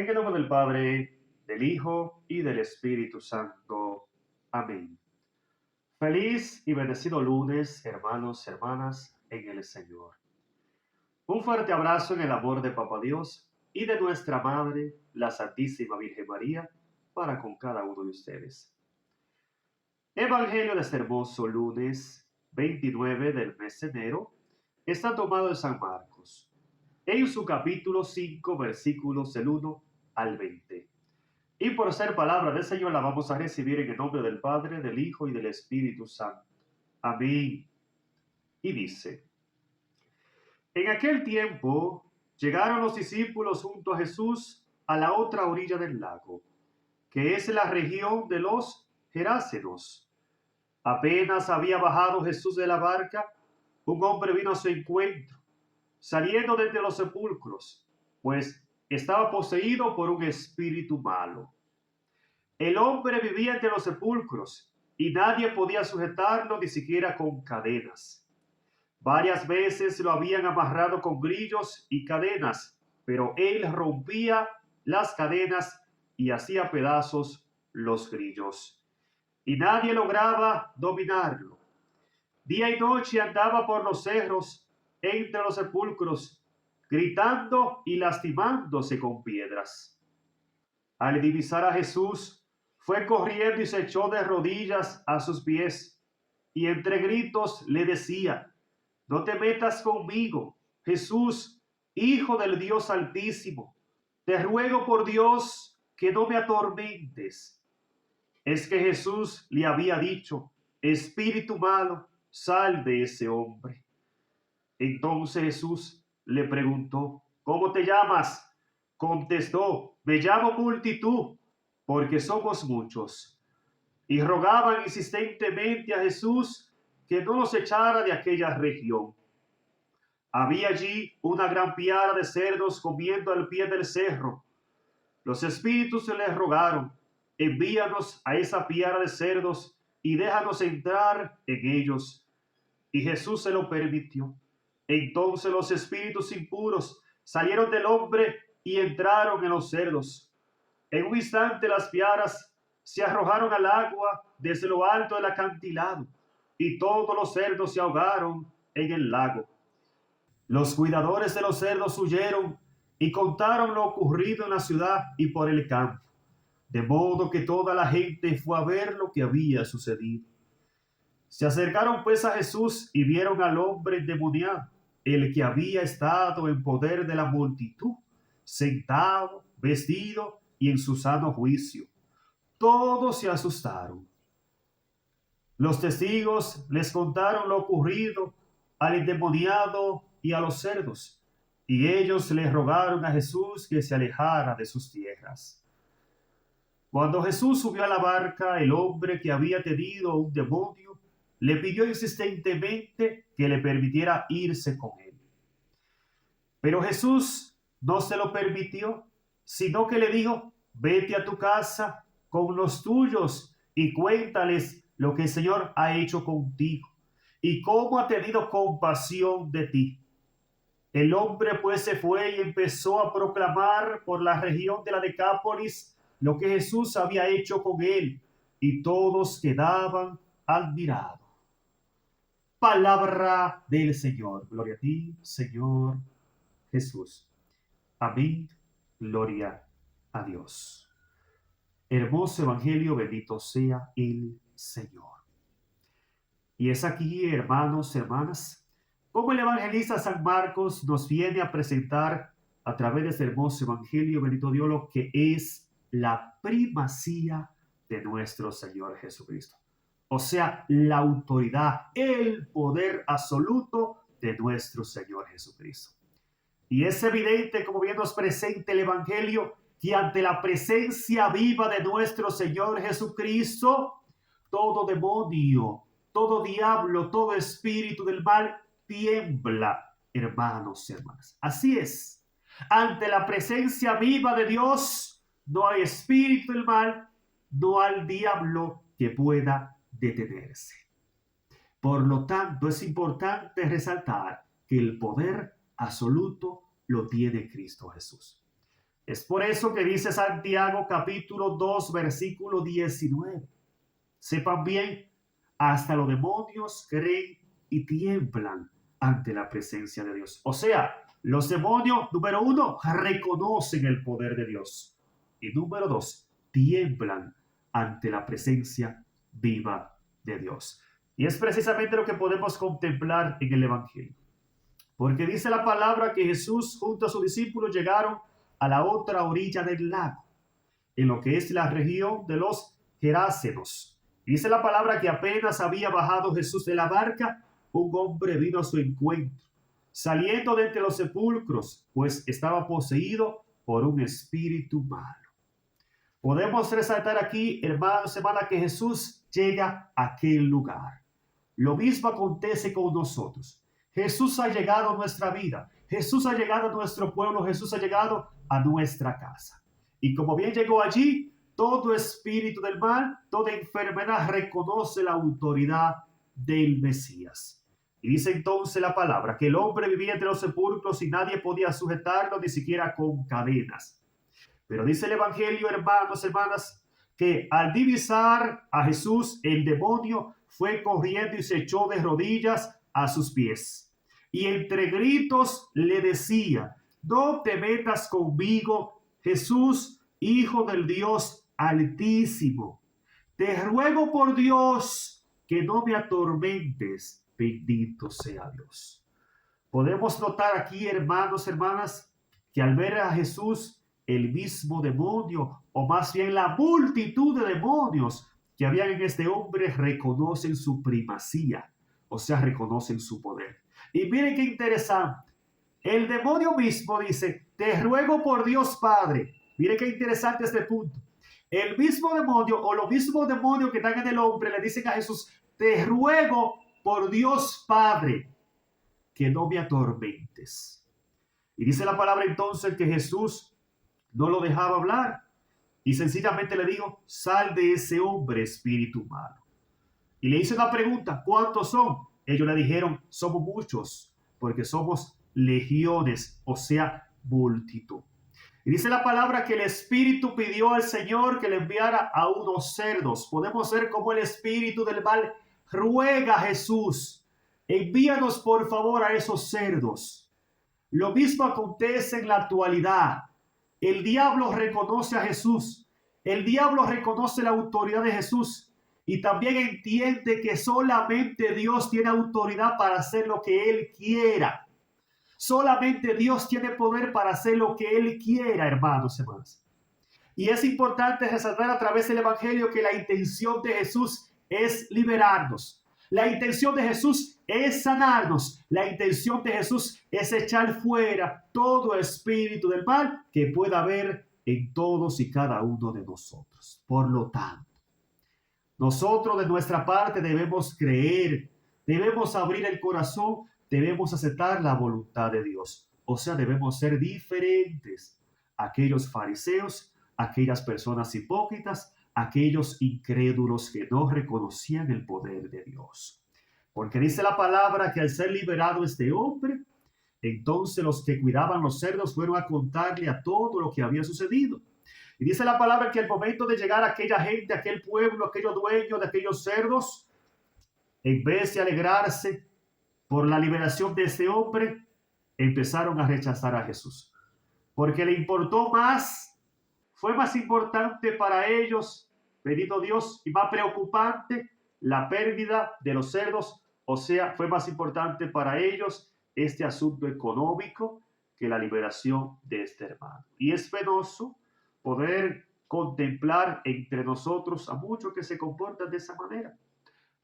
En el nombre del Padre, del Hijo y del Espíritu Santo. Amén. Feliz y bendecido lunes, hermanos, hermanas, en el Señor. Un fuerte abrazo en el amor de Papá Dios y de nuestra Madre, la Santísima Virgen María, para con cada uno de ustedes. Evangelio de este hermoso lunes 29 del mes de enero está tomado de San Marcos, en su capítulo 5, versículos del 1 al 20. Y por ser palabra del Señor la vamos a recibir en el nombre del Padre, del Hijo y del Espíritu Santo. Amén. Y dice: En aquel tiempo llegaron los discípulos junto a Jesús a la otra orilla del lago, que es la región de los Gerásenos. Apenas había bajado Jesús de la barca, un hombre vino a su encuentro, saliendo de entre los sepulcros, pues estaba poseído por un espíritu malo. El hombre vivía entre los sepulcros y nadie podía sujetarlo ni siquiera con cadenas. Varias veces lo habían amarrado con grillos y cadenas, pero él rompía las cadenas y hacía pedazos los grillos. Y nadie lograba dominarlo. Día y noche andaba por los cerros entre los sepulcros, gritando y lastimándose con piedras. Al divisar a Jesús, fue corriendo y se echó de rodillas a sus pies, y entre gritos le decía: No te metas conmigo, Jesús, Hijo del Dios Altísimo. Te ruego por Dios que no me atormentes. Es que Jesús le había dicho: Espíritu malo, sal de ese hombre. Entonces Jesús le preguntó: ¿Cómo te llamas? Contestó: Me llamo Multitud, porque somos muchos. Y rogaban insistentemente a Jesús que no los echara de aquella región. Había allí una gran piara de cerdos comiendo al pie del cerro. Los espíritus les rogaron: Envíanos a esa piara de cerdos y déjanos entrar en ellos. Y Jesús se lo permitió. Entonces los espíritus impuros salieron del hombre y entraron en los cerdos. En un instante las piaras se arrojaron al agua desde lo alto del acantilado, y todos los cerdos se ahogaron en el lago. Los cuidadores de los cerdos huyeron y contaron lo ocurrido en la ciudad y por el campo, de modo que toda la gente fue a ver lo que había sucedido. Se acercaron pues a Jesús y vieron al hombre endemoniado, el que había estado en poder de la multitud, sentado, vestido y en su sano juicio. Todos se asustaron. Los testigos les contaron lo ocurrido al endemoniado y a los cerdos, y ellos le rogaron a Jesús que se alejara de sus tierras. Cuando Jesús subió a la barca, el hombre que había tenido un demonio le pidió insistentemente que le permitiera irse con él. Pero Jesús no se lo permitió, sino que le dijo: Vete a tu casa con los tuyos y cuéntales lo que el Señor ha hecho contigo y cómo ha tenido compasión de ti. El hombre pues se fue y empezó a proclamar por la región de la Decápolis lo que Jesús había hecho con él, y todos quedaban admirados. Palabra del Señor. Gloria a ti, Señor Jesús. Amén. Gloria a Dios. Hermoso evangelio, bendito sea el Señor. Y es aquí, hermanos, hermanas, como el evangelista San Marcos nos viene a presentar a través de este hermoso evangelio, bendito Dios, lo que es la primacía de nuestro Señor Jesucristo. O sea, la autoridad, el poder absoluto de nuestro Señor Jesucristo. Y es evidente, como bien nos presenta el evangelio, que ante la presencia viva de nuestro Señor Jesucristo, todo demonio, todo diablo, todo espíritu del mal tiembla, hermanos y hermanas. Así es. Ante la presencia viva de Dios, no hay espíritu del mal, no hay diablo que pueda detenerse. Por lo tanto, es importante resaltar que el poder absoluto lo tiene Cristo Jesús. Es por eso que dice Santiago capítulo 2, versículo 19. Sepan bien, hasta los demonios creen y tiemblan ante la presencia de Dios. O sea, los demonios, número uno, reconocen el poder de Dios. Y número dos, tiemblan ante la presencia viva de Dios. Y es precisamente lo que podemos contemplar en el Evangelio. Porque dice la palabra que Jesús junto a sus discípulos llegaron a la otra orilla del lago, en lo que es la región de los Gerásenos. Dice la palabra que apenas había bajado Jesús de la barca, un hombre vino a su encuentro, saliendo de entre los sepulcros, pues estaba poseído por un espíritu malo. Podemos resaltar aquí, hermanos, hermanas, que Jesús llega a aquel lugar. Lo mismo acontece con nosotros. Jesús ha llegado a nuestra vida. Jesús ha llegado a nuestro pueblo. Jesús ha llegado a nuestra casa. Y como bien llegó allí, todo espíritu del mal, toda enfermedad reconoce la autoridad del Mesías. Y dice entonces la palabra que el hombre vivía entre los sepulcros y nadie podía sujetarlo, ni siquiera con cadenas. Pero dice el Evangelio, hermanos, hermanas, que al divisar a Jesús, el demonio fue corriendo y se echó de rodillas a sus pies. Y entre gritos le decía: no te metas conmigo, Jesús, Hijo del Dios Altísimo. Te ruego por Dios que no me atormentes. Bendito sea Dios. Podemos notar aquí, hermanos, hermanas, que al ver a Jesús, el mismo demonio, o más bien la multitud de demonios que habían en este hombre, reconocen su primacía, o sea, reconocen su poder. Y miren qué interesante. El demonio mismo dice: te ruego por Dios Padre. Miren qué interesante este punto. El mismo demonio o los mismos demonios que están en el hombre le dicen a Jesús: te ruego por Dios Padre que no me atormentes. Y dice la palabra entonces que Jesús no lo dejaba hablar y sencillamente le dijo: sal de ese hombre, espíritu malo. Y le hice una pregunta: ¿cuántos son? Ellos le dijeron: somos muchos, porque somos legiones, o sea, multitud. Y dice la palabra que el espíritu pidió al Señor que le enviara a unos cerdos. Podemos ver cómo el espíritu del mal ruega a Jesús: envíanos por favor a esos cerdos. Lo mismo acontece en la actualidad. El diablo reconoce a Jesús. El diablo reconoce la autoridad de Jesús y también entiende que solamente Dios tiene autoridad para hacer lo que Él quiera. Solamente Dios tiene poder para hacer lo que Él quiera, hermanos y hermanas. Y es importante resaltar a través del Evangelio que la intención de Jesús es liberarnos. La intención de Jesús es sanarnos. La intención de Jesús es echar fuera todo espíritu del mal que pueda haber en todos y cada uno de nosotros. Por lo tanto, nosotros de nuestra parte debemos creer, debemos abrir el corazón, debemos aceptar la voluntad de Dios. O sea, debemos ser diferentes a aquellos fariseos, aquellas personas hipócritas, aquellos incrédulos que no reconocían el poder de Dios. Porque dice la palabra que al ser liberado este hombre, entonces los que cuidaban los cerdos fueron a contarle a todo lo que había sucedido. Y dice la palabra que al momento de llegar a aquella gente, a aquel pueblo, aquellos dueños de aquellos cerdos, en vez de alegrarse por la liberación de ese hombre, empezaron a rechazar a Jesús. Porque le importó más, fue más importante para ellos, bendito Dios, y más preocupante la pérdida de los cerdos. O sea, fue más importante para ellos este asunto económico que la liberación de este hermano. Y es penoso poder contemplar entre nosotros a muchos que se comportan de esa manera.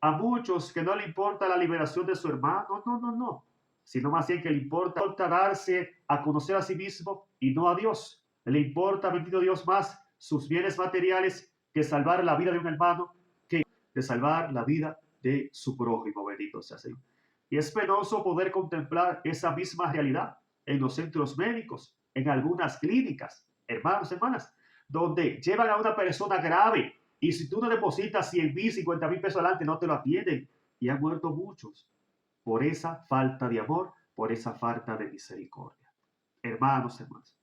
A muchos que no le importa la liberación de su hermano, no, sino más bien que le importa darse a conocer a sí mismo y no a Dios. Le importa, bendito Dios, más sus bienes materiales que salvar la vida de un hermano, que de salvar la vida de su prójimo, bendito sea Señor. Y es penoso poder contemplar esa misma realidad en los centros médicos, en algunas clínicas, hermanos, hermanas, donde llevan a una persona grave y si tú no depositas 100,000, 50,000 pesos adelante, no te lo atienden. Y han muerto muchos por esa falta de amor, por esa falta de misericordia. Hermanos, hermanos,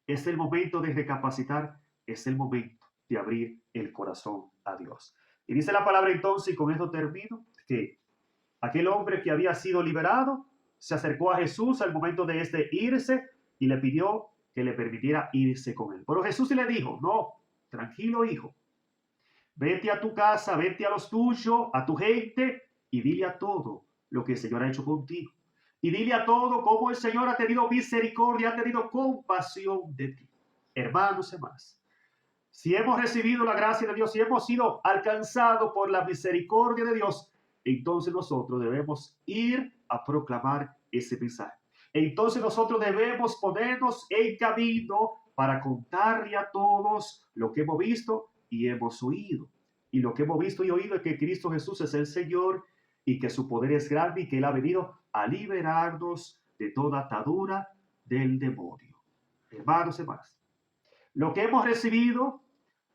Es el momento de recapacitar, es el momento de abrir el corazón a Dios. Y dice la palabra entonces, y con esto termino, que aquel hombre que había sido liberado se acercó a Jesús al momento de irse y le pidió que le permitiera irse con él. Pero Jesús le dijo, no, tranquilo hijo, vete a tu casa, vete a los tuyos, a tu gente y dile a todo lo que el Señor ha hecho contigo. Y dile a todo cómo el Señor ha tenido misericordia, ha tenido compasión de ti. Hermanos y hermanas, si hemos recibido la gracia de Dios, si hemos sido alcanzados por la misericordia de Dios, entonces nosotros debemos ir a proclamar ese mensaje. Entonces nosotros debemos ponernos en camino para contarle a todos lo que hemos visto y hemos oído. Y lo que hemos visto y oído es que Cristo Jesús es el Señor y que su poder es grande y que Él ha venido a liberarnos de toda atadura del demonio. Hermanos y hermanas, lo que hemos recibido,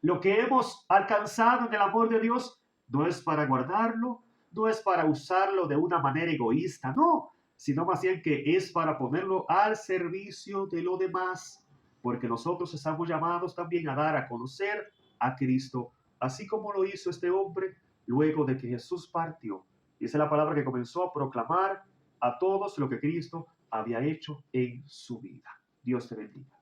lo que hemos alcanzado en el amor de Dios, no es para guardarlo, no es para usarlo de una manera egoísta, no, sino más bien que es para ponerlo al servicio de lo demás, porque nosotros estamos llamados también a dar a conocer a Cristo, así como lo hizo este hombre luego de que Jesús partió. Dice la palabra que comenzó a proclamar a todos lo que Cristo había hecho en su vida. Dios te bendiga.